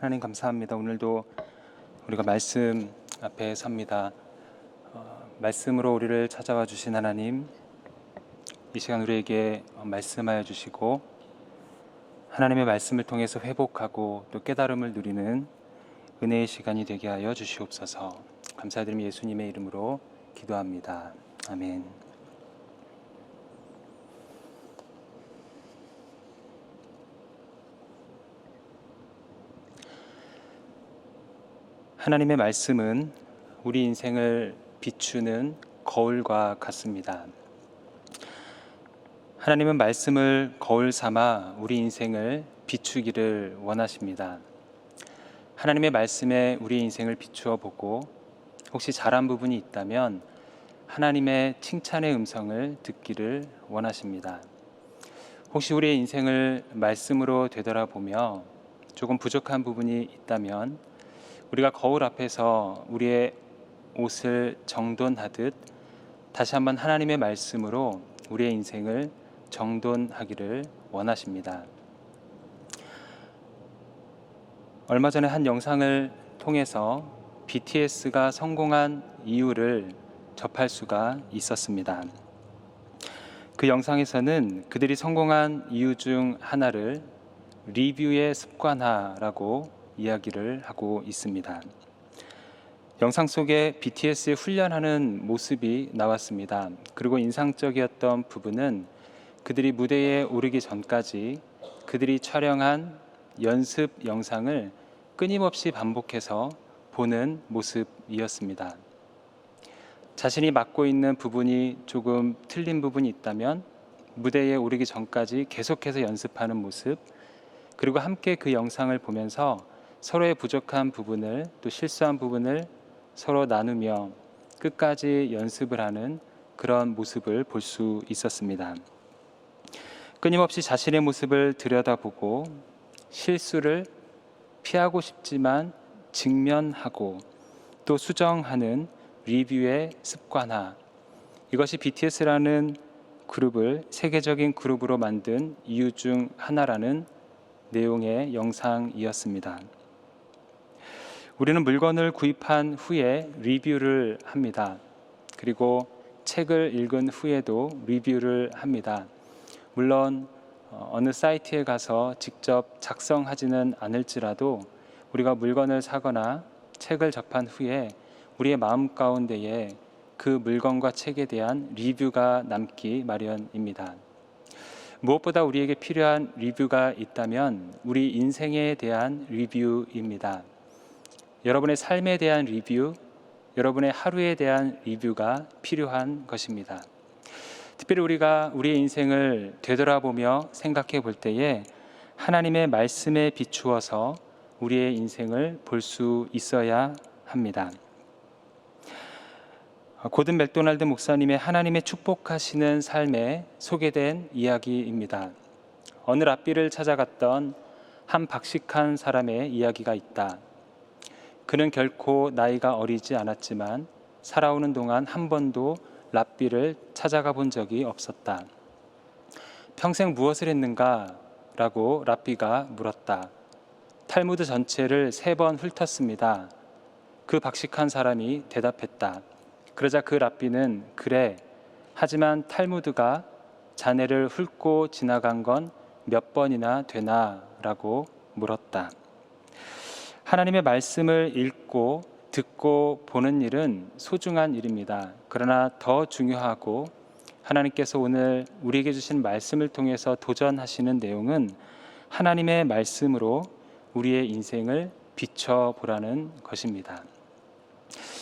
하나님 감사합니다. 오늘도 우리가 말씀 앞에 섭니다. 말씀으로 우리를 찾아와 주신 하나님, 이 시간 우리에게 말씀하여 주시고 하나님의 말씀을 통해서 회복하고 또 깨달음을 누리는 은혜의 시간이 되게 하여 주시옵소서. 감사드리며 예수님의 이름으로 기도합니다. 아멘. 하나님의 말씀은 우리 인생을 비추는 거울과 같습니다. 하나님은 말씀을 거울 삼아 우리 인생을 비추기를 원하십니다. 하나님의 말씀에 우리 인생을 비추어 보고 혹시 잘한 부분이 있다면 하나님의 칭찬의 음성을 듣기를 원하십니다. 혹시 우리의 인생을 말씀으로 되돌아보며 조금 부족한 부분이 있다면 우리가 거울 앞에서 우리의 옷을 정돈하듯 다시 한번 하나님의 말씀으로 우리의 인생을 정돈하기를 원하십니다. 얼마 전에 한 영상을 통해서 BTS가 성공한 이유를 접할 수가 있었습니다. 그 영상에서는 그들이 성공한 이유 중 하나를 리뷰의 습관화라고 이야기를 하고 있습니다. 영상 속에 BTS의 훈련하는 모습이 나왔습니다. 그리고 인상적이었던 부분은 그들이 무대에 오르기 전까지 그들이 촬영한 연습 영상을 끊임없이 반복해서 보는 모습이었습니다. 자신이 맡고 있는 부분이 조금 틀린 부분이 있다면 무대에 오르기 전까지 계속해서 연습하는 모습, 그리고 함께 그 영상을 보면서 서로의 부족한 부분을 또 실수한 부분을 서로 나누며 끝까지 연습을 하는 그런 모습을 볼 수 있었습니다. 끊임없이 자신의 모습을 들여다보고 실수를 피하고 싶지만 직면하고 또 수정하는 리뷰의 습관화, 이것이 BTS라는 그룹을 세계적인 그룹으로 만든 이유 중 하나라는 내용의 영상이었습니다. 우리는 물건을 구입한 후에 리뷰를 합니다. 그리고 책을 읽은 후에도 리뷰를 합니다. 물론 어느 사이트에 가서 직접 작성하지는 않을지라도 우리가 물건을 사거나 책을 접한 후에 우리의 마음 가운데에 그 물건과 책에 대한 리뷰가 남기 마련입니다. 무엇보다 우리에게 필요한 리뷰가 있다면 우리 인생에 대한 리뷰입니다. 여러분의 삶에 대한 리뷰, 여러분의 하루에 대한 리뷰가 필요한 것입니다. 특별히 우리가 우리의 인생을 되돌아보며 생각해 볼 때에 하나님의 말씀에 비추어서 우리의 인생을 볼 수 있어야 합니다. 고든 맥도날드 목사님의 하나님의 축복하시는 삶에 소개된 이야기입니다. 어느 랍비를 찾아갔던 한 박식한 사람의 이야기가 있다. 그는 결코 나이가 어리지 않았지만 살아오는 동안 한 번도 랍비를 찾아가 본 적이 없었다. 평생 무엇을 했는가? 라고 랍비가 물었다. 탈무드 전체를 3번 훑었습니다. 그 박식한 사람이 대답했다. 그러자 그 랍비는 그래, 하지만 탈무드가 자네를 훑고 지나간 건 몇 번이나 되나? 라고 물었다. 하나님의 말씀을 읽고 듣고 보는 일은 소중한 일입니다. 그러나 더 중요하고 하나님께서 오늘 우리에게 주신 말씀을 통해서 도전하시는 내용은 하나님의 말씀으로 우리의 인생을 비춰보라는 것입니다.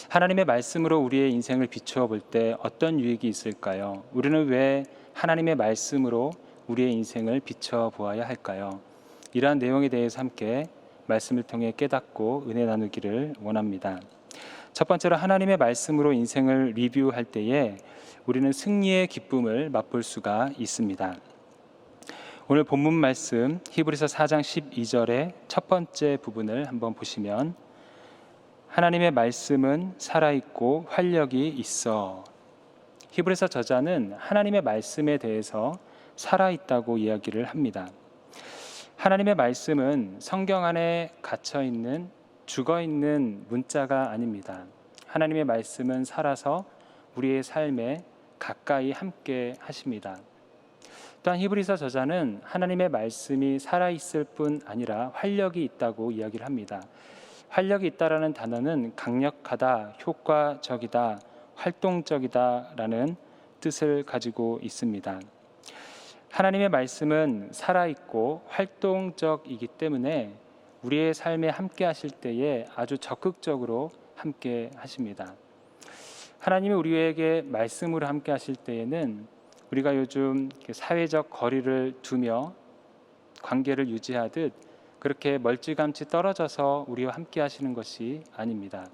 하나님의 말씀으로 우리의 인생을 비추어 볼 때 어떤 유익이 있을까요? 우리는 왜 하나님의 말씀으로 우리의 인생을 비춰 보아야 할까요? 이러한 내용에 대해서 함께 말씀을 통해 깨닫고 은혜 나누기를 원합니다. 첫 번째로 하나님의 말씀으로 인생을 리뷰할 때에 우리는 승리의 기쁨을 맛볼 수가 있습니다. 오늘 본문 말씀 히브리서 4장 12절의 첫 번째 부분을 한번 보시면 하나님의 말씀은 살아있고 활력이 있어. 히브리서 저자는 하나님의 말씀에 대해서 살아있다고 이야기를 합니다. 하나님의 말씀은 성경 안에 갇혀 있는 죽어 있는 문자가 아닙니다. 하나님의 말씀은 살아서 우리의 삶에 가까이 함께 하십니다. 또한 히브리서 저자는 하나님의 말씀이 살아있을 뿐 아니라 활력이 있다고 이야기를 합니다. 활력이 있다라는 단어는 강력하다, 효과적이다, 활동적이다라는 뜻을 가지고 있습니다. 하나님의 말씀은 살아있고 활동적이기 때문에 우리의 삶에 함께 하실 때에 아주 적극적으로 함께 하십니다. 하나님이 우리에게 말씀으로 함께 하실 때에는 우리가 요즘 사회적 거리를 두며 관계를 유지하듯 그렇게 멀찌감치 떨어져서 우리와 함께 하시는 것이 아닙니다.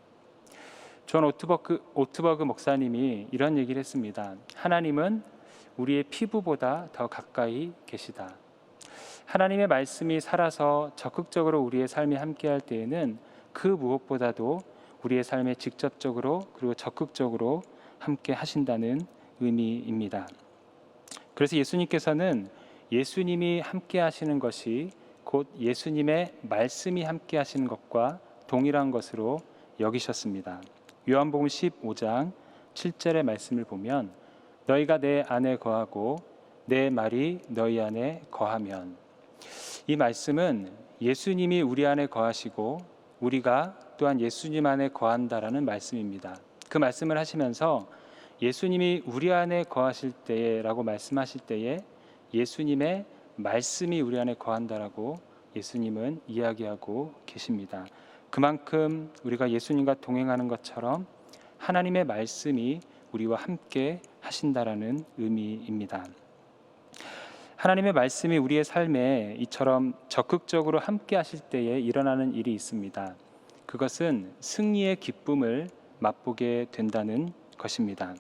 존 오트버그 목사님이 이런 얘기를 했습니다. 하나님은 우리의 피부보다 더 가까이 계시다. 하나님의 말씀이 살아서 적극적으로 우리의 삶에 함께할 때에는 그 무엇보다도 우리의 삶에 직접적으로 그리고 적극적으로 함께 하신다는 의미입니다. 그래서 예수님께서는 예수님이 함께 하시는 것이 곧 예수님의 말씀이 함께 하시는 것과 동일한 것으로 여기셨습니다. 요한복음 15장 7절의 말씀을 보면 너희가 내 안에 거하고 내 말이 너희 안에 거하면, 이 말씀은 예수님이 우리 안에 거하시고 우리가 또한 예수님 안에 거한다라는 말씀입니다. 그 말씀을 하시면서 예수님이 우리 안에 거하실 때라고 말씀하실 때에 예수님의 말씀이 우리 안에 거한다라고 예수님은 이야기하고 계십니다. 그만큼 우리가 예수님과 동행하는 것처럼 하나님의 말씀이 우리와 함께 하신다라는 의미입니다. 하나님의 말씀이 우리의 삶에 이처럼 적극적으로 함께 하실 때에 일어나는 일이 있습니다. 그것은 승리의 기쁨을 맛보게 된다는 것입니다.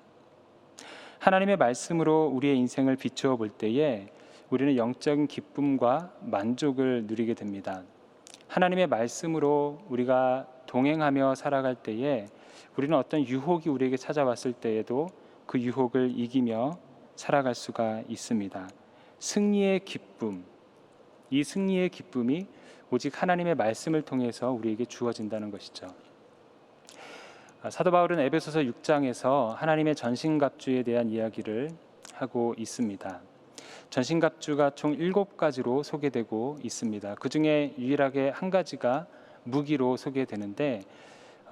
하나님의 말씀으로 우리의 인생을 비추어 볼 때에 우리는 영적인 기쁨과 만족을 누리게 됩니다. 하나님의 말씀으로 우리가 동행하며 살아갈 때에 우리는 어떤 유혹이 우리에게 찾아왔을 때에도 그 유혹을 이기며 살아갈 수가 있습니다. 승리의 기쁨, 이 승리의 기쁨이 오직 하나님의 말씀을 통해서 우리에게 주어진다는 것이죠. 사도 바울은 에베소서 6장에서 하나님의 전신갑주에 대한 이야기를 하고 있습니다. 전신갑주가 총 7가지로 소개되고 있습니다. 그 중에 유일하게 한 가지가 무기로 소개되는데,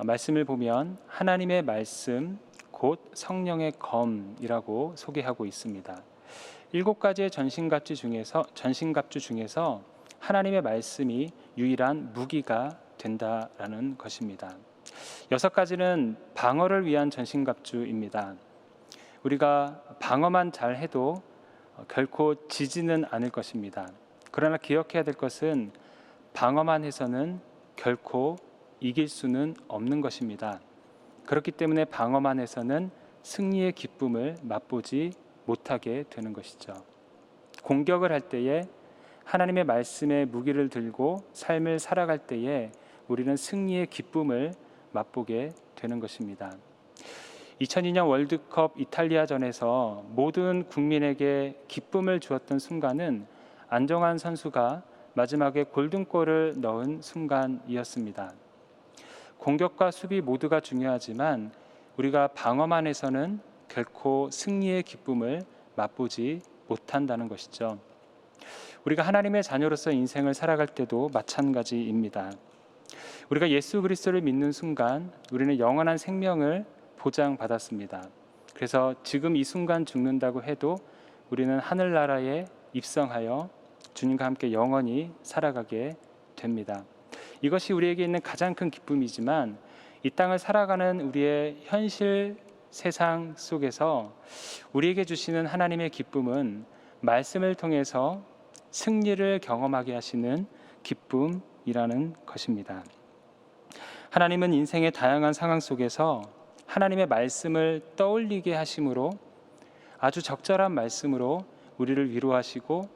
말씀을 보면 하나님의 말씀 곧 성령의 검이라고 소개하고 있습니다. 7가지의 전신갑주 중에서 하나님의 말씀이 유일한 무기가 된다라는 것입니다. 6가지는 방어를 위한 전신갑주입니다. 우리가 방어만 잘 해도 결코 지지는 않을 것입니다. 그러나 기억해야 될 것은 방어만 해서는 결코 이길 수는 없는 것입니다. 그렇기 때문에 방어만 해서는 승리의 기쁨을 맛보지 못하게 되는 것이죠. 공격을 할 때에 하나님의 말씀의 무기를 들고 삶을 살아갈 때에 우리는 승리의 기쁨을 맛보게 되는 것입니다. 2002년 월드컵 이탈리아전에서 모든 국민에게 기쁨을 주었던 순간은 안정환 선수가 마지막에 골든골을 넣은 순간이었습니다. 공격과 수비 모두가 중요하지만 우리가 방어만 해서는 결코 승리의 기쁨을 맛보지 못한다는 것이죠. 우리가 하나님의 자녀로서 인생을 살아갈 때도 마찬가지입니다. 우리가 예수 그리스도를 믿는 순간 우리는 영원한 생명을 보장받았습니다. 그래서 지금 이 순간 죽는다고 해도 우리는 하늘나라에 입성하여 주님과 함께 영원히 살아가게 됩니다. 이것이 우리에게 있는 가장 큰 기쁨이지만 이 땅을 살아가는 우리의 현실 세상 속에서 우리에게 주시는 하나님의 기쁨은 말씀을 통해서 승리를 경험하게 하시는 기쁨이라는 것입니다. 하나님은 인생의 다양한 상황 속에서 하나님의 말씀을 떠올리게 하심으로 아주 적절한 말씀으로 우리를 위로하시고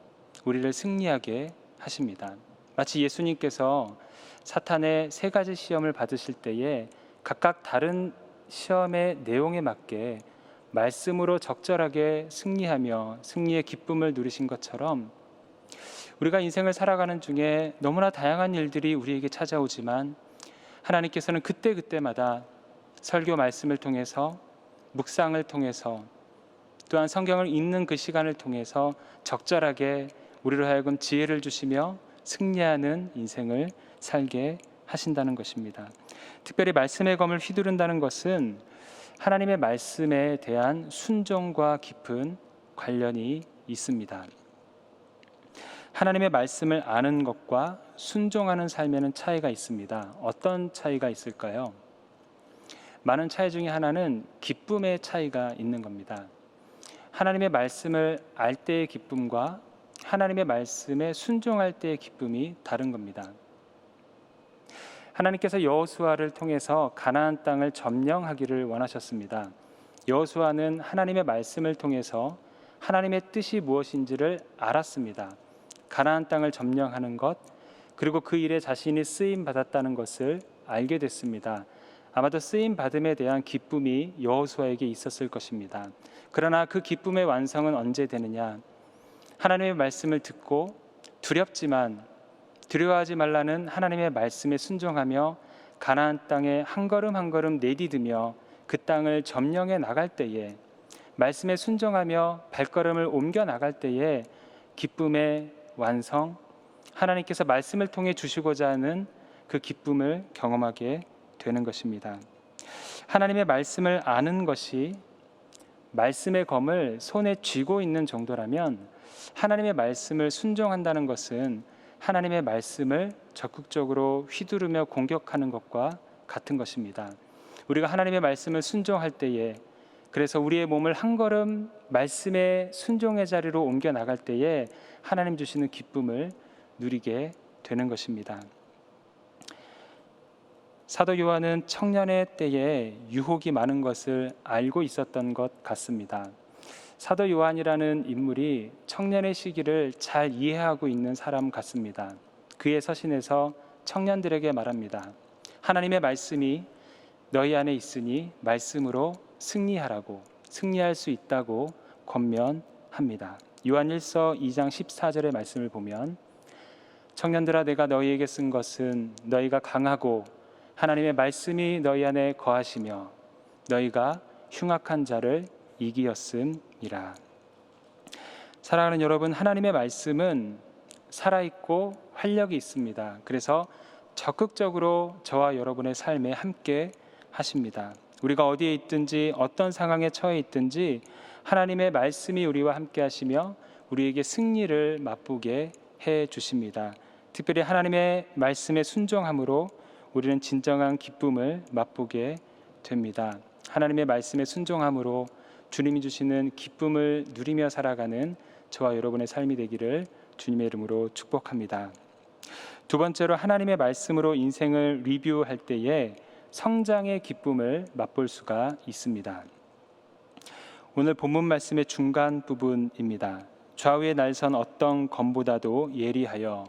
우리를 승리하게 하십니다. 마치 예수님께서 사탄의 3가지 시험을 받으실 때에 각각 다른 시험의 내용에 맞게 말씀으로 적절하게 승리하며 승리의 기쁨을 누리신 것처럼 우리가 인생을 살아가는 중에 너무나 다양한 일들이 우리에게 찾아오지만 하나님께서는 그때그때마다 설교 말씀을 통해서, 묵상을 통해서, 또한 성경을 읽는 그 시간을 통해서 적절하게 우리로 하여금 지혜를 주시며 승리하는 인생을 살게 하신다는 것입니다. 특별히 말씀의 검을 휘두른다는 것은 하나님의 말씀에 대한 순종과 깊은 관련이 있습니다. 하나님의 말씀을 아는 것과 순종하는 삶에는 차이가 있습니다. 어떤 차이가 있을까요? 많은 차이 중에 하나는 기쁨의 차이가 있는 겁니다. 하나님의 말씀을 알 때의 기쁨과 하나님의 말씀에 순종할 때의 기쁨이 다른 겁니다. 하나님께서 여호수아를 통해서 가나안 땅을 점령하기를 원하셨습니다. 여호수아는 하나님의 말씀을 통해서 하나님의 뜻이 무엇인지를 알았습니다. 가나안 땅을 점령하는 것, 그리고 그 일에 자신이 쓰임 받았다는 것을 알게 됐습니다. 아마도 쓰임 받음에 대한 기쁨이 여호수아에게 있었을 것입니다. 그러나 그 기쁨의 완성은 언제 되느냐? 하나님의 말씀을 듣고 두렵지만 두려워하지 말라는 하나님의 말씀에 순종하며 가나안 땅에 한 걸음 한 걸음 내디디며 그 땅을 점령해 나갈 때에, 말씀에 순종하며 발걸음을 옮겨 나갈 때에 기쁨의 완성, 하나님께서 말씀을 통해 주시고자 하는 그 기쁨을 경험하게 되는 것입니다. 하나님의 말씀을 아는 것이 말씀의 검을 손에 쥐고 있는 정도라면 하나님의 말씀을 순종한다는 것은 하나님의 말씀을 적극적으로 휘두르며 공격하는 것과 같은 것입니다. 우리가 하나님의 말씀을 순종할 때에, 그래서 우리의 몸을 한 걸음 말씀의 순종의 자리로 옮겨 나갈 때에 하나님 주시는 기쁨을 누리게 되는 것입니다. 사도 요한은 청년의 때에 유혹이 많은 것을 알고 있었던 것 같습니다. 사도 요한이라는 인물이 청년의 시기를 잘 이해하고 있는 사람 같습니다. 그의 서신에서 청년들에게 말합니다. 하나님의 말씀이 너희 안에 있으니 말씀으로 승리하라고, 승리할 수 있다고 권면합니다. 요한 1서 2장 14절의 말씀을 보면, 청년들아 내가 너희에게 쓴 것은 너희가 강하고 하나님의 말씀이 너희 안에 거하시며 너희가 흉악한 자를 이기었음이라. 사랑하는 여러분, 하나님의 말씀은 살아있고 활력이 있습니다. 그래서 적극적으로 저와 여러분의 삶에 함께 하십니다. 우리가 어디에 있든지 어떤 상황에 처해 있든지 하나님의 말씀이 우리와 함께 하시며 우리에게 승리를 맛보게 해 주십니다. 특별히 하나님의 말씀에 순종함으로 우리는 진정한 기쁨을 맛보게 됩니다. 하나님의 말씀에 순종함으로 주님이 주시는 기쁨을 누리며 살아가는 저와 여러분의 삶이 되기를 주님의 이름으로 축복합니다. 두 번째로, 하나님의 말씀으로 인생을 리뷰할 때에 성장의 기쁨을 맛볼 수가 있습니다. 오늘 본문 말씀의 중간 부분입니다. 좌우의 날선 어떤 검보다도 예리하여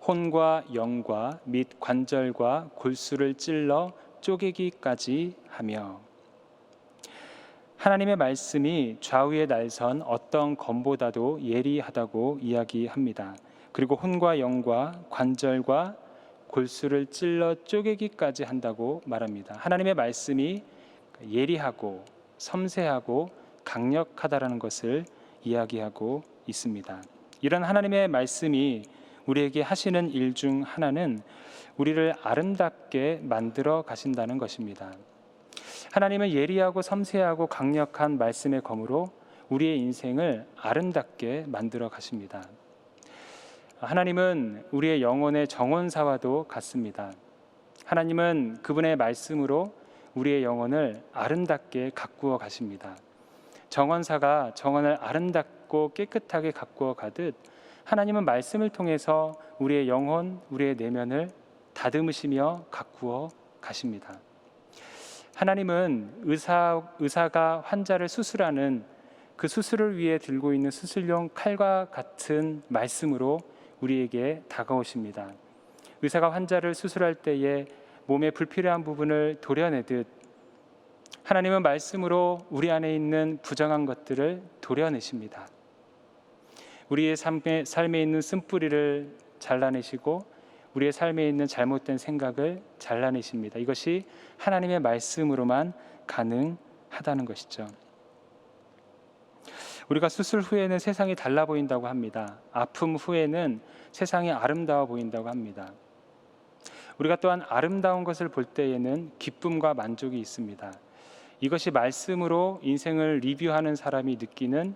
혼과 영과 및 관절과 골수를 찔러 쪼개기까지 하며. 하나님의 말씀이 좌우의 날선 어떤 검보다도 예리하다고 이야기합니다. 그리고 혼과 영과 관절과 골수를 찔러 쪼개기까지 한다고 말합니다. 하나님의 말씀이 예리하고 섬세하고 강력하다라는 것을 이야기하고 있습니다. 이런 하나님의 말씀이 우리에게 하시는 일 중 하나는 우리를 아름답게 만들어 가신다는 것입니다. 하나님은 예리하고 섬세하고 강력한 말씀의 검으로 우리의 인생을 아름답게 만들어 가십니다. 하나님은 우리의 영혼의 정원사와도 같습니다. 하나님은 그분의 말씀으로 우리의 영혼을 아름답게 가꾸어 가십니다. 정원사가 정원을 아름답고 깨끗하게 가꾸어 가듯 하나님은 말씀을 통해서 우리의 영혼, 우리의 내면을 다듬으시며 가꾸어 가십니다. 하나님은 의사가 환자를 수술하는 그 수술을 위해 들고 있는 수술용 칼과 같은 말씀으로 우리에게 다가오십니다. 의사가 환자를 수술할 때에 몸에 불필요한 부분을 도려내듯 하나님은 말씀으로 우리 안에 있는 부정한 것들을 도려내십니다. 우리의 삶에 있는 쓴뿌리를 잘라내시고 우리의 삶에 있는 잘못된 생각을 잘라내십니다. 이것이 하나님의 말씀으로만 가능하다는 것이죠. 우리가 수술 후에는 세상이 달라 보인다고 합니다. 아픔 후에는 세상이 아름다워 보인다고 합니다. 우리가 또한 아름다운 것을 볼 때에는 기쁨과 만족이 있습니다. 이것이 말씀으로 인생을 리뷰하는 사람이 느끼는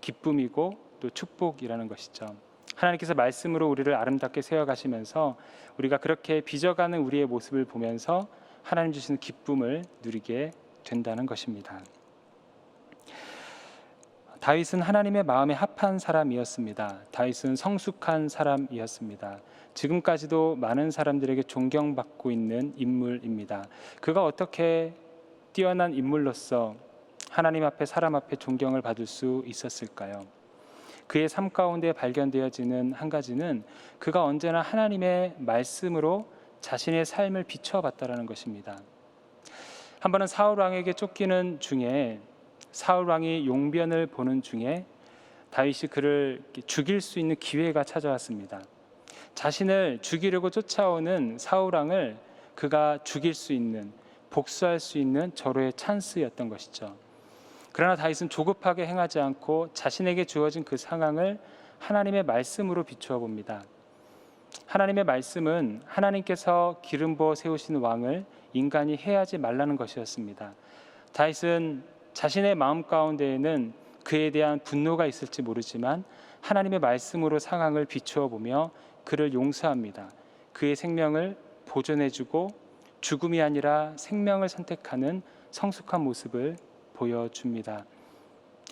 기쁨이고 또 축복이라는 것이죠. 하나님께서 말씀으로 우리를 아름답게 세워가시면서 우리가 그렇게 빚어가는 우리의 모습을 보면서 하나님 주시는 기쁨을 누리게 된다는 것입니다. 다윗은 하나님의 마음에 합한 사람이었습니다. 다윗은 성숙한 사람이었습니다. 지금까지도 많은 사람들에게 존경받고 있는 인물입니다. 그가 어떻게 뛰어난 인물로서 하나님 앞에 사람 앞에 존경을 받을 수 있었을까요? 그의 삶 가운데 발견되어지는 한 가지는 그가 언제나 하나님의 말씀으로 자신의 삶을 비춰봤다라는 것입니다. 한 번은 사울 왕에게 쫓기는 중에 사울 왕이 용변을 보는 중에 다윗이 그를 죽일 수 있는 기회가 찾아왔습니다. 자신을 죽이려고 쫓아오는 사울 왕을 그가 죽일 수 있는, 복수할 수 있는 절호의 찬스였던 것이죠. 그러나 다윗은 조급하게 행하지 않고 자신에게 주어진 그 상황을 하나님의 말씀으로 비추어 봅니다. 하나님의 말씀은 하나님께서 기름 부어 세우신 왕을 인간이 해하지 말라는 것이었습니다. 다윗은 자신의 마음 가운데에는 그에 대한 분노가 있을지 모르지만 하나님의 말씀으로 상황을 비추어 보며 그를 용서합니다. 그의 생명을 보존해주고 죽음이 아니라 생명을 선택하는 성숙한 모습을 보여줍니다.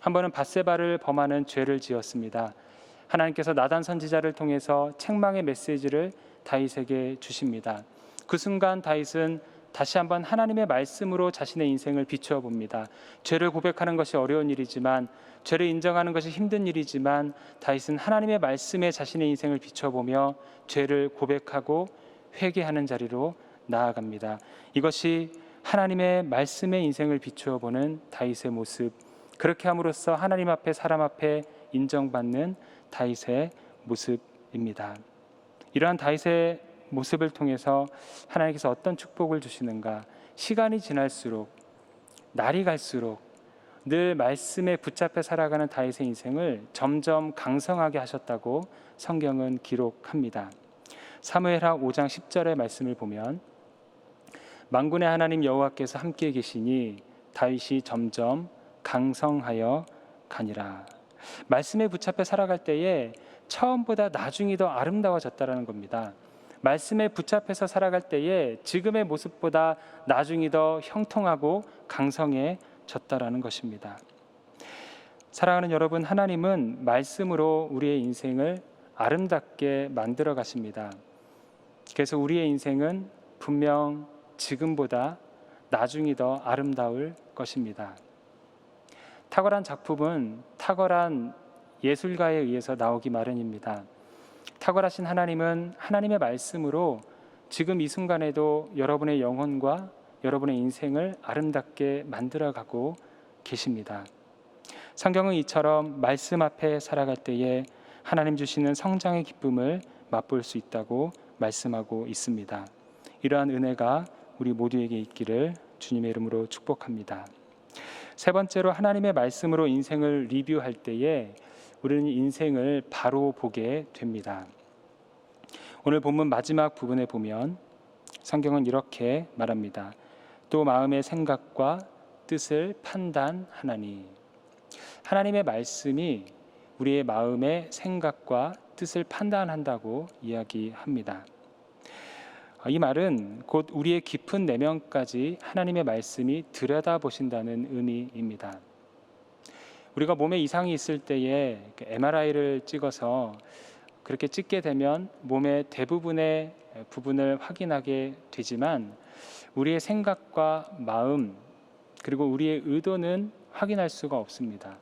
한 번은 밧세바를 범하는 죄를 지었습니다. 하나님께서 나단 선지자를 통해서 책망의 메시지를 다윗에게 주십니다. 그 순간 다윗은 다시 한번 하나님의 말씀으로 자신의 인생을 비추어 봅니다. 죄를 고백하는 것이 어려운 일이지만, 죄를 인정하는 것이 힘든 일이지만 다윗은 하나님의 말씀에 자신의 인생을 비추어 보며 죄를 고백하고 회개하는 자리로 나아갑니다. 이것이 하나님의 말씀의 인생을 비추어 보는 다윗의 모습, 그렇게 함으로써 하나님 앞에 사람 앞에 인정받는 다윗의 모습입니다. 이러한 다윗의 모습을 통해서 하나님께서 어떤 축복을 주시는가? 시간이 지날수록, 날이 갈수록 늘 말씀에 붙잡혀 살아가는 다윗의 인생을 점점 강성하게 하셨다고 성경은 기록합니다. 사무엘하 5장 10절의 말씀을 보면 만군의 하나님 여호와께서 함께 계시니 다윗이 점점 강성하여 가니라. 말씀에 붙잡혀 살아갈 때에 처음보다 나중이 더 아름다워졌다는 겁니다. 말씀에 붙잡혀서 살아갈 때에 지금의 모습보다 나중이 더 형통하고 강성해졌다라는 것입니다. 사랑하는 여러분, 하나님은 말씀으로 우리의 인생을 아름답게 만들어 가십니다. 그래서 우리의 인생은 분명 지금보다 나중이 더 아름다울 것입니다. 탁월한 작품은 탁월한 예술가에 의해서 나오기 마련입니다. 탁월하신 하나님은 하나님의 말씀으로 지금 이 순간에도 여러분의 영혼과 여러분의 인생을 아름답게 만들어가고 계십니다. 성경은 이처럼 말씀 앞에 살아갈 때에 하나님 주시는 성장의 기쁨을 맛볼 수 있다고 말씀하고 있습니다. 이러한 은혜가 우리 모두에게 있기를 주님의 이름으로 축복합니다. 세 번째로, 하나님의 말씀으로 인생을 리뷰할 때에 우리는 인생을 바로 보게 됩니다. 오늘 본문 마지막 부분에 보면 성경은 이렇게 말합니다. 또 마음의 생각과 뜻을 판단하나니. 하나님의 말씀이 우리의 마음의 생각과 뜻을 판단한다고 이야기합니다. 이 말은 곧 우리의 깊은 내면까지 하나님의 말씀이 들여다보신다는 의미입니다. 우리가 몸에 이상이 있을 때에 MRI를 찍어서 그렇게 찍게 되면 몸의 대부분의 부분을 확인하게 되지만 우리의 생각과 마음 그리고 우리의 의도는 확인할 수가 없습니다.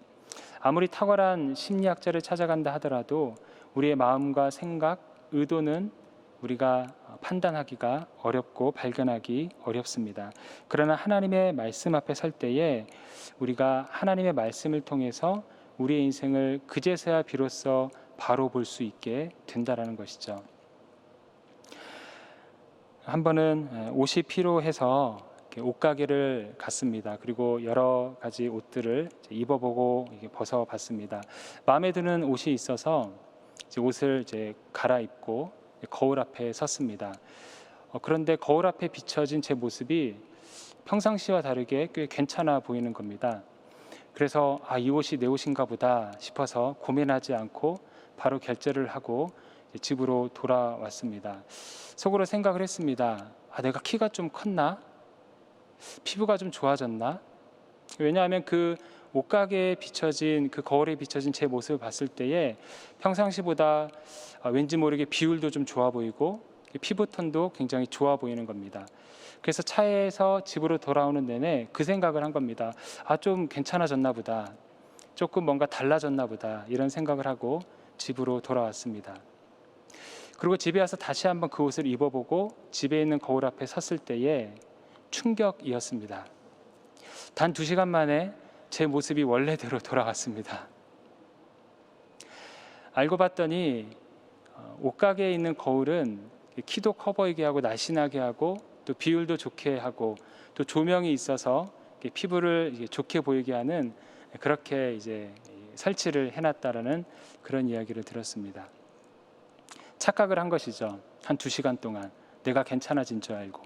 아무리 탁월한 심리학자를 찾아간다 하더라도 우리의 마음과 생각, 의도는 우리가 판단하기가 어렵고 발견하기 어렵습니다. 그러나 하나님의 말씀 앞에 설 때에 우리가 하나님의 말씀을 통해서 우리의 인생을 그제서야 비로소 바로 볼 수 있게 된다라는 것이죠. 한 번은 옷이 필요해서 옷가게를 갔습니다. 그리고 여러 가지 옷들을 입어보고 벗어봤습니다. 마음에 드는 옷이 있어서 옷을 갈아입고 거울 앞에 섰습니다. 그런데 거울 앞에 비춰진 제 모습이 평상시와 다르게 꽤 괜찮아 보이는 겁니다. 그래서 이 옷이 내 옷인가 보다 싶어서 고민하지 않고 바로 결제를 하고 집으로 돌아왔습니다. 속으로 생각을 했습니다. 내가 키가 좀 컸나? 피부가 좀 좋아졌나? 왜냐하면 그 옷가게에 비춰진, 그 거울에 비춰진 제 모습을 봤을 때에 평상시보다 왠지 모르게 비율도 좀 좋아 보이고 피부톤도 굉장히 좋아 보이는 겁니다. 그래서 차에서 집으로 돌아오는 내내 그 생각을 한 겁니다. 좀 괜찮아졌나 보다, 조금 뭔가 달라졌나 보다, 이런 생각을 하고 집으로 돌아왔습니다. 그리고 집에 와서 다시 한번 그 옷을 입어보고 집에 있는 거울 앞에 섰을 때에 충격이었습니다. 단 2시간 만에 제 모습이 원래대로 돌아왔습니다. 알고 봤더니 옷가게에 있는 거울은 키도 커 보이게 하고 날씬하게 하고 또 비율도 좋게 하고 또 조명이 있어서 피부를 좋게 보이게 하는, 그렇게 설치를 해놨다라는 그런 이야기를 들었습니다. 착각을 한 것이죠. 한 2시간 동안 내가 괜찮아진 줄 알고.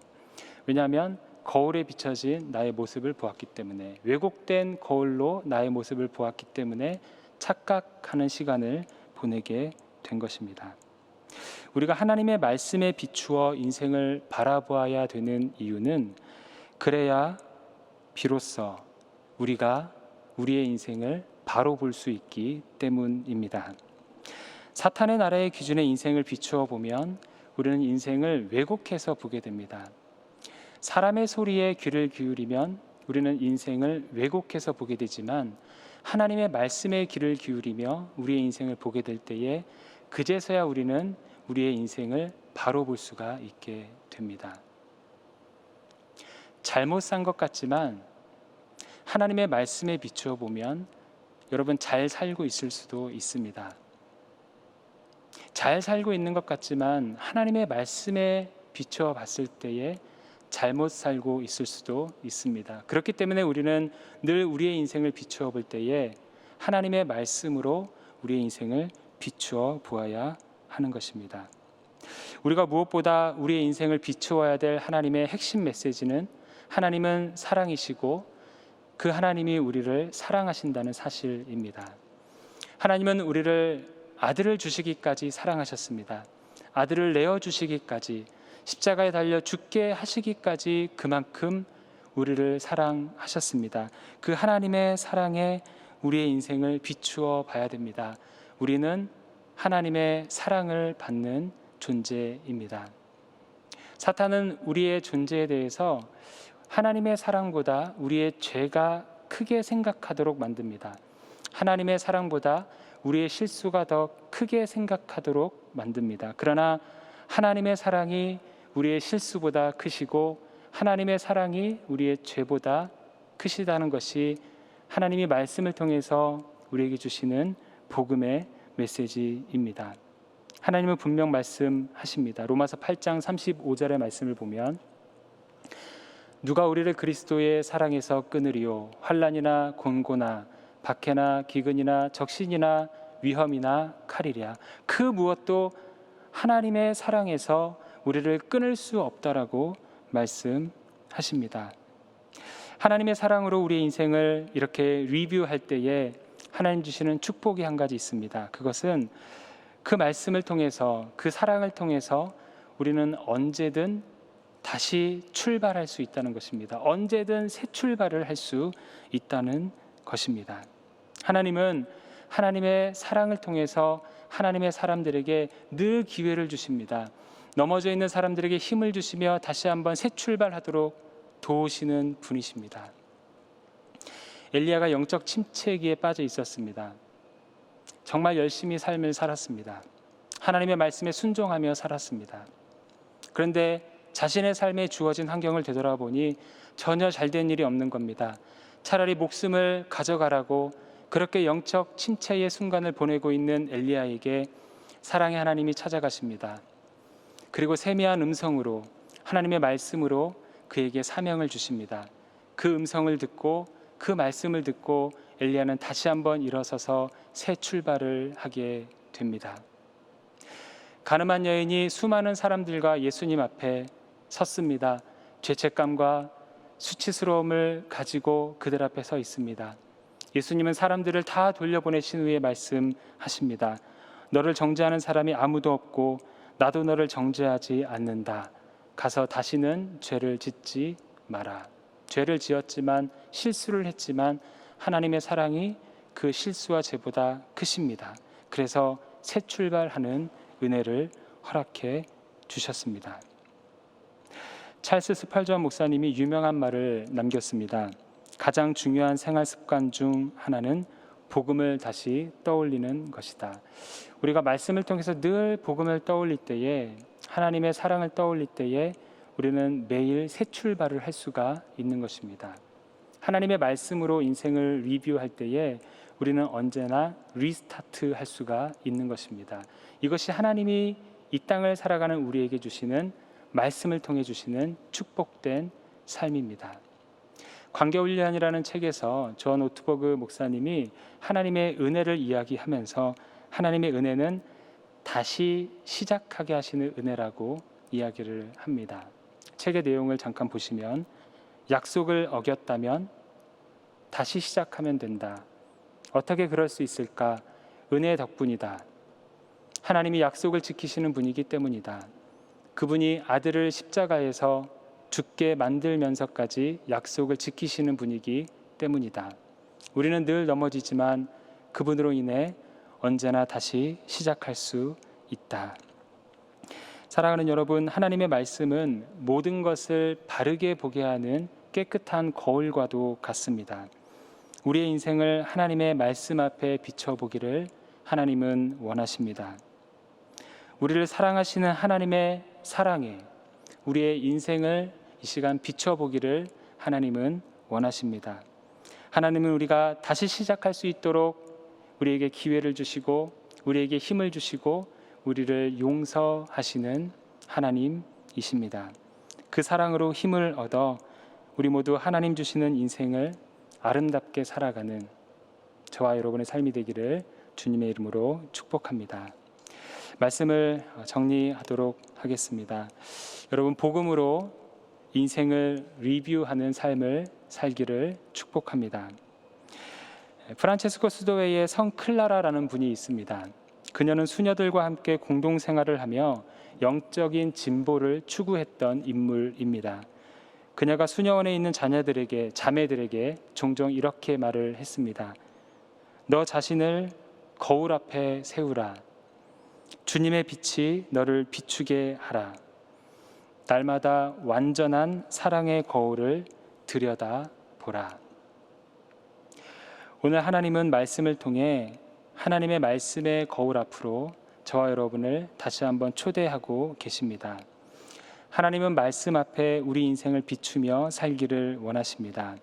왜냐하면 거울에 비춰진 나의 모습을 보았기 때문에, 왜곡된 거울로 나의 모습을 보았기 때문에 착각하는 시간을 보내게 된 것입니다. 우리가 하나님의 말씀에 비추어 인생을 바라보아야 되는 이유는, 그래야 비로소 우리가 우리의 인생을 바로 볼 수 있기 때문입니다. 사탄의 나라의 기준에 인생을 비추어 보면 우리는 인생을 왜곡해서 보게 됩니다. 사람의 소리에 귀를 기울이면 우리는 인생을 왜곡해서 보게 되지만, 하나님의 말씀에 귀를 기울이며 우리의 인생을 보게 될 때에 그제서야 우리는 우리의 인생을 바로 볼 수가 있게 됩니다. 잘못 산 것 같지만 하나님의 말씀에 비추어 보면 여러분 잘 살고 있을 수도 있습니다. 잘 살고 있는 것 같지만 하나님의 말씀에 비추어 봤을 때에 잘못 살고 있을 수도 있습니다. 그렇기 때문에 우리는 늘 우리의 인생을 비추어 볼 때에 하나님의 말씀으로 우리의 인생을 비추어 보아야 하는 것입니다. 우리가 무엇보다 우리의 인생을 비추어야 될 하나님의 핵심 메시지는, 하나님은 사랑이시고 그 하나님이 우리를 사랑하신다는 사실입니다. 하나님은 우리를 아들을 주시기까지 사랑하셨습니다. 아들을 내어주시기까지, 십자가에 달려 죽게 하시기까지 그만큼 우리를 사랑하셨습니다. 그 하나님의 사랑에 우리의 인생을 비추어 봐야 됩니다. 우리는 하나님의 사랑을 받는 존재입니다. 사탄은 우리의 존재에 대해서 하나님의 사랑보다 우리의 죄가 크게 생각하도록 만듭니다. 하나님의 사랑보다 우리의 실수가 더 크게 생각하도록 만듭니다. 그러나 하나님의 사랑이 우리의 실수보다 크시고 하나님의 사랑이 우리의 죄보다 크시다는 것이 하나님이 말씀을 통해서 우리에게 주시는 복음의 메시지입니다. 하나님은 분명 말씀하십니다. 로마서 8장 35절의 말씀을 보면, 누가 우리를 그리스도의 사랑에서 끊으리요? 환난이나 곤고나 박해나 기근이나 적신이나 위험이나 칼이랴. 그 무엇도 하나님의 사랑에서 우리를 끊을 수 없다라고 말씀하십니다. 하나님의 사랑으로 우리의 인생을 이렇게 리뷰할 때에 하나님 주시는 축복이 한 가지 있습니다. 그것은 그 말씀을 통해서, 그 사랑을 통해서 우리는 언제든 다시 출발할 수 있다는 것입니다. 언제든 새 출발을 할 수 있다는 것입니다. 하나님은 하나님의 사랑을 통해서 하나님의 사람들에게 늘 기회를 주십니다. 넘어져 있는 사람들에게 힘을 주시며 다시 한번 새 출발하도록 도우시는 분이십니다. 엘리야가 영적 침체기에 빠져 있었습니다. 정말 열심히 삶을 살았습니다. 하나님의 말씀에 순종하며 살았습니다. 그런데 자신의 삶에 주어진 환경을 되돌아보니 전혀 잘된 일이 없는 겁니다. 차라리 목숨을 가져가라고 그렇게 영적 침체의 순간을 보내고 있는 엘리야에게 사랑의 하나님이 찾아가십니다. 그리고 세미한 음성으로, 하나님의 말씀으로 그에게 사명을 주십니다. 그 음성을 듣고, 그 말씀을 듣고 엘리야는 다시 한번 일어서서 새 출발을 하게 됩니다. 가늠한 여인이 수많은 사람들과 예수님 앞에 섰습니다. 죄책감과 수치스러움을 가지고 그들 앞에 서 있습니다. 예수님은 사람들을 다 돌려보내신 후에 말씀하십니다. 너를 정죄하는 사람이 아무도 없고 나도 너를 정죄하지 않는다. 가서 다시는 죄를 짓지 마라. 죄를 지었지만, 실수를 했지만 하나님의 사랑이 그 실수와 죄보다 크십니다. 그래서 새 출발하는 은혜를 허락해 주셨습니다. 찰스 스팔전 목사님이 유명한 말을 남겼습니다. 가장 중요한 생활 습관 중 하나는 복음을 다시 떠올리는 것이다. 우리가 말씀을 통해서 늘 복음을 떠올릴 때에, 하나님의 사랑을 떠올릴 때에 우리는 매일 새 출발을 할 수가 있는 것입니다. 하나님의 말씀으로 인생을 리뷰할 때에 우리는 언제나 리스타트 할 수가 있는 것입니다. 이것이 하나님이 이 땅을 살아가는 우리에게 주시는, 말씀을 통해 주시는 축복된 삶입니다. 관계훈련이라는 책에서 존 오트버그 목사님이 하나님의 은혜를 이야기하면서 하나님의 은혜는 다시 시작하게 하시는 은혜라고 이야기를 합니다. 책의 내용을 잠깐 보시면, 약속을 어겼다면 다시 시작하면 된다. 어떻게 그럴 수 있을까? 은혜의 덕분이다. 하나님이 약속을 지키시는 분이기 때문이다. 그분이 아들을 십자가에서 죽게 만들면서까지 약속을 지키시는 분이기 때문이다. 우리는 늘 넘어지지만 그분으로 인해 언제나 다시 시작할 수 있다. 사랑하는 여러분, 하나님의 말씀은 모든 것을 바르게 보게 하는 깨끗한 거울과도 같습니다. 우리의 인생을 하나님의 말씀 앞에 비춰보기를 하나님은 원하십니다. 우리를 사랑하시는 하나님의 사랑에 우리의 인생을 이 시간 비춰보기를 하나님은 원하십니다. 하나님은 우리가 다시 시작할 수 있도록 우리에게 기회를 주시고, 우리에게 힘을 주시고, 우리를 용서하시는 하나님이십니다. 그 사랑으로 힘을 얻어 우리 모두 하나님 주시는 인생을 아름답게 살아가는 저와 여러분의 삶이 되기를 주님의 이름으로 축복합니다. 말씀을 정리하도록 하겠습니다. 여러분, 복음으로 인생을 리뷰하는 삶을 살기를 축복합니다. 프란체스코 수도회의 성 클라라라는 분이 있습니다. 그녀는 수녀들과 함께 공동생활을 하며 영적인 진보를 추구했던 인물입니다. 그녀가 수녀원에 있는 자매들에게 종종 이렇게 말을 했습니다. 너 자신을 거울 앞에 세우라. 주님의 빛이 너를 비추게 하라. 날마다 완전한 사랑의 거울을 들여다보라. 오늘 하나님은 말씀을 통해 하나님의 말씀의 거울 앞으로 저와 여러분을 다시 한번 초대하고 계십니다. 하나님은 말씀 앞에 우리 인생을 비추며 살기를 원하십니다.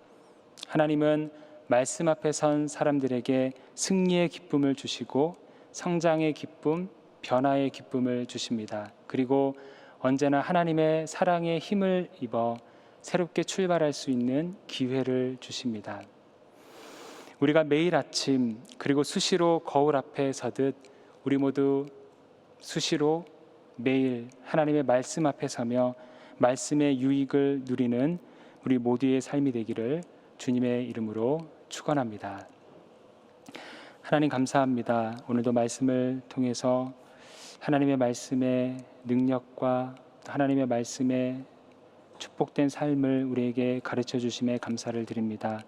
하나님은 말씀 앞에 선 사람들에게 승리의 기쁨을 주시고 성장의 기쁨, 변화의 기쁨을 주십니다. 그리고 언제나 하나님의 사랑의 힘을 입어 새롭게 출발할 수 있는 기회를 주십니다. 우리가 매일 아침 그리고 수시로 거울 앞에 서듯 우리 모두 수시로 매일 하나님의 말씀 앞에 서며 말씀의 유익을 누리는 우리 모두의 삶이 되기를 주님의 이름으로 축원합니다. 하나님 감사합니다. 오늘도 말씀을 통해서 하나님의 말씀의 능력과 하나님의 말씀의 축복된 삶을 우리에게 가르쳐 주심에 감사를 드립니다.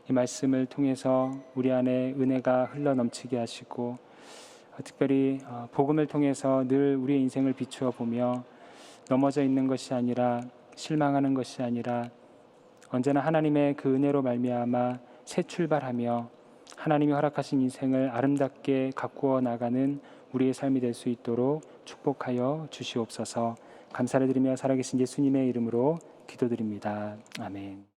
이 말씀을 통해서 우리 안에 은혜가 흘러 넘치게 하시고 특별히 복음을 통해서 늘 우리의 인생을 비추어 보며 넘어져 있는 것이 아니라 실망하는 것이 아니라 언제나 하나님의 그 은혜로 말미암아 새 출발하며 하나님이 허락하신 인생을 아름답게 가꾸어 나가는 우리의 삶이 될 수 있도록 축복하여 주시옵소서. 감사를 드리며 살아계신 예수님의 이름으로 기도드립니다. 아멘.